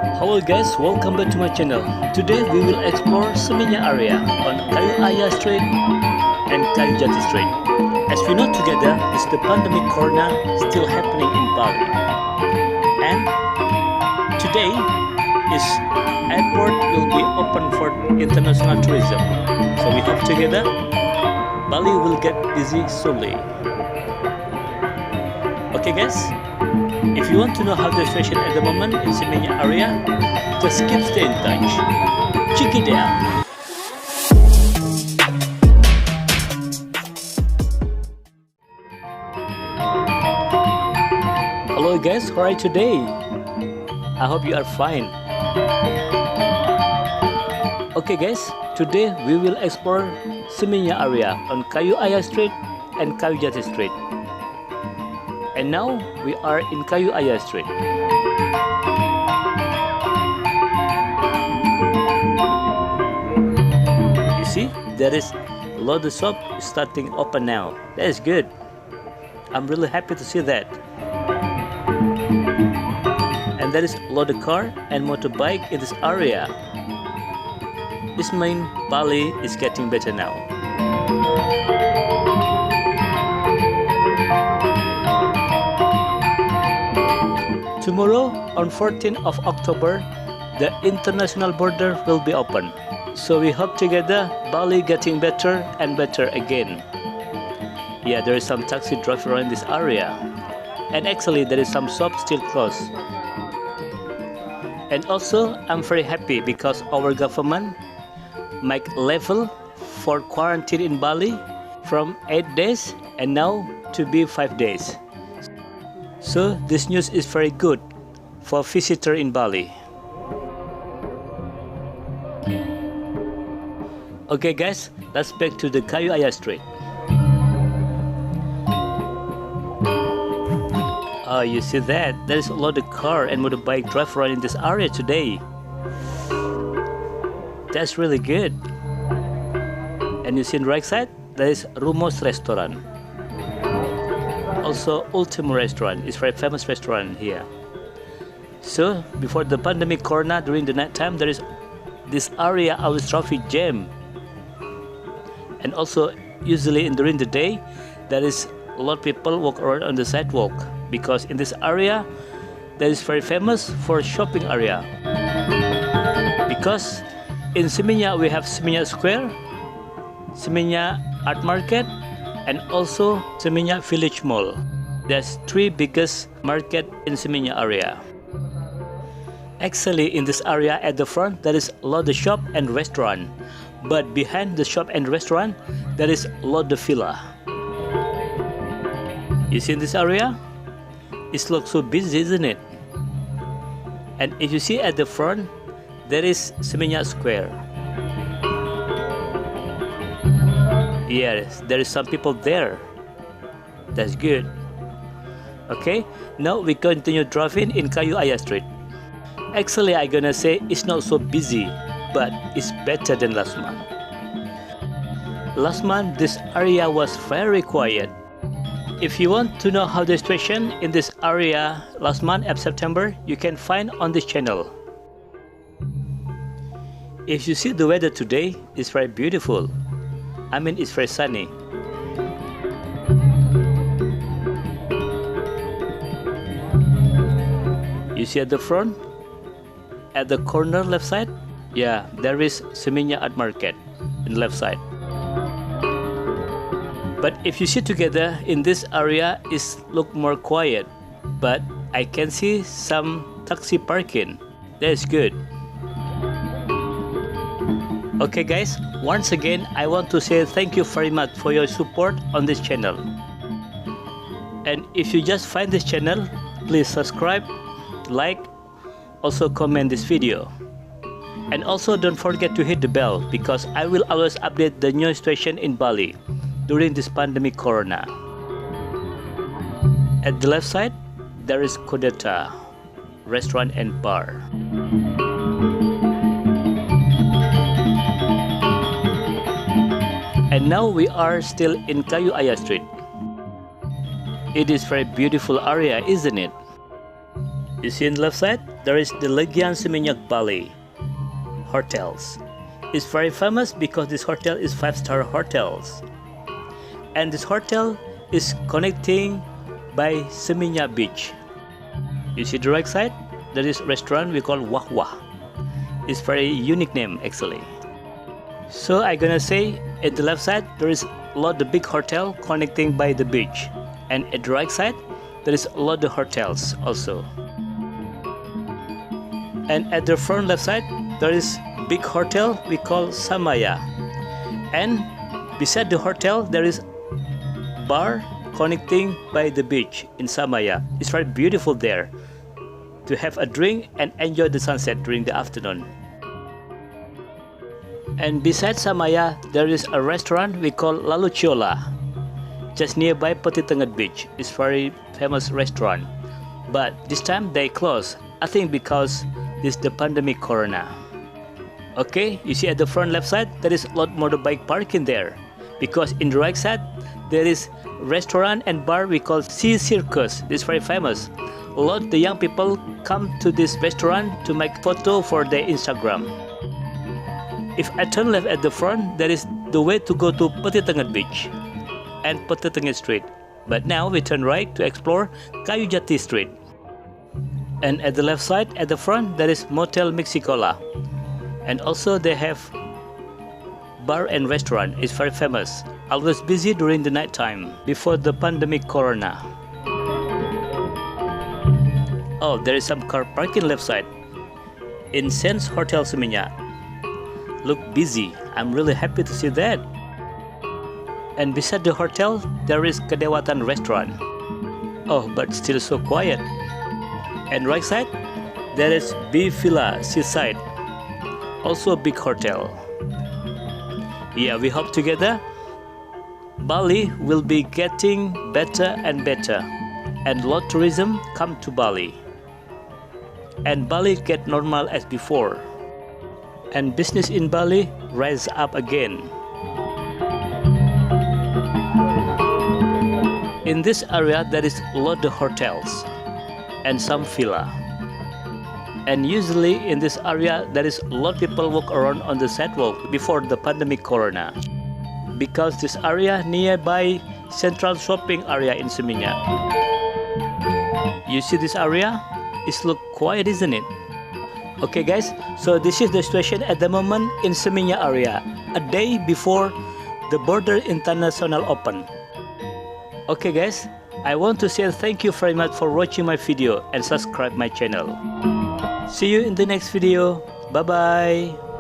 Hello guys, welcome back to my channel. Today we will explore Seminya area on Kayu Aya Street and Kayu Jati Street. As we know together, is the pandemic corona still happening in Bali. And today is airport will be open for international tourism. So we hope together Bali will get busy soonly. Okay guys, if you want to know how the situation at the moment in Seminya area, just keep stay in touch. Check it out. Hello guys, how are you today? I hope you are fine. Okay guys, today we will explore Seminya area on Kayu Aya Street and Kayu Jati Street. And now we are in Kayu Aya Street. You see, there is a lot of shop starting open now. That is good. I'm really happy to see that. And there is a lot of car and motorbike in this area. This means Bali is getting better now. Tomorrow, on 14th of October, the international border will be open. So we hope together Bali getting better and better again. Yeah, there is some taxi driver in this area. And actually there is some shop still closed. And also, I'm very happy because our government make level for quarantine in Bali from 8 days and now to be 5 days. So this news is very good for visitor in Bali. Okay guys, let's back to the Kayu Aya Street. Oh, you see that? There is a lot of car and motorbike drive around in this area today. That's really good. And you see on the right side, there is Rumos restaurant. Also, Ultimo restaurant is very famous restaurant here. So before the pandemic corona, during the night time, there is this area always traffic jam. And also usually during the day, there is a lot of people walk around on the sidewalk because in this area, that is very famous for shopping area. Because in Seminya we have Seminya Square, Seminya Art Market, and also Seminya Village Mall. There's 3 biggest market in Seminya area. Actually, in this area at the front, there is a lot of shop and restaurant. But behind the shop and restaurant, there is a lot of villa. You see in this area? It looks so busy, isn't it? And if you see at the front, there is Seminya Square. Yes, there is some people there. That's good. Okay, now we continue driving in Kayu Aya Street. Actually, I'm gonna say it's not so busy, but it's better than last month. Last month, this area was very quiet. If you want to know how the situation in this area last month of September, you can find on this channel. If you see the weather today, it's very beautiful. I mean, it's very sunny. You see at the front, at the corner left side, yeah, there is Seminya Art Market in left side. But if you see together in this area, it look more quiet. But I can see some taxi parking. That is good. Okay guys, once again I want to say thank you very much for your support on this channel. And if you just find this channel, please subscribe, like, also comment this video. And also don't forget to hit the bell because I will always update the new situation in Bali during this pandemic corona. At the left side, there is Kuta restaurant and bar. And now we are still in Kayu Aya Street. It is very beautiful area, isn't it? You see in the left side, there is the Legian Seminyak Bali hotels. It's very famous because this hotel is 5-star hotels. And this hotel is connecting by Seminya beach. You see the right side, there is restaurant we call Wah Wah. It's very unique name actually. So I'm gonna say at the left side there is a lot of big hotel connecting by the beach, and at the right side there is a lot of hotels also. And at the front left side there is big hotel we call Seminya, and beside the hotel there is bar connecting by the beach in Seminya. It's very beautiful there to have a drink and enjoy the sunset during the afternoon. And beside Seminya there is a restaurant we call Lalu Chola, just nearby Penida beach. It's very famous restaurant, but this time they closed, I think because this is the pandemic corona. Okay, you see at the front left side there is a lot motorbike parking there, because in the right side there is restaurant and bar we call Sea Circus. It's very famous. A lot of the young people come to this restaurant to make photo for their Instagram. If I turn left at the front, there is the way to go to Penida beach and Penida street. But now we turn right to explore Kayu Jati street. And at the left side at the front there is Motel Mexicola, and also they have bar and restaurant. It's very famous, always busy during the night time before the pandemic corona. Oh, there is some car parking left side in Sense Hotel Seminya. Look busy. I'm really happy to see that. And beside the hotel there is Kedewatan restaurant. Oh, but still so quiet. And right side there is B Villa Seaside, also a big hotel. Yeah, we hope together Bali will be getting better and better, and lot tourism come to Bali, and Bali get normal as before, and business in Bali rise up again. In this area there is a lot of hotels and some villa, and usually in this area there is a lot of people walk around on the sidewalk before the pandemic corona, because this area nearby central shopping area in Seminya. You see this area? It's look quiet, isn't it? Okay guys, so this is the situation at the moment in Seminya area, a day before the border international open. Okay guys, I want to say thank you very much for watching my video and subscribe my channel. See you in the next video. Bye bye.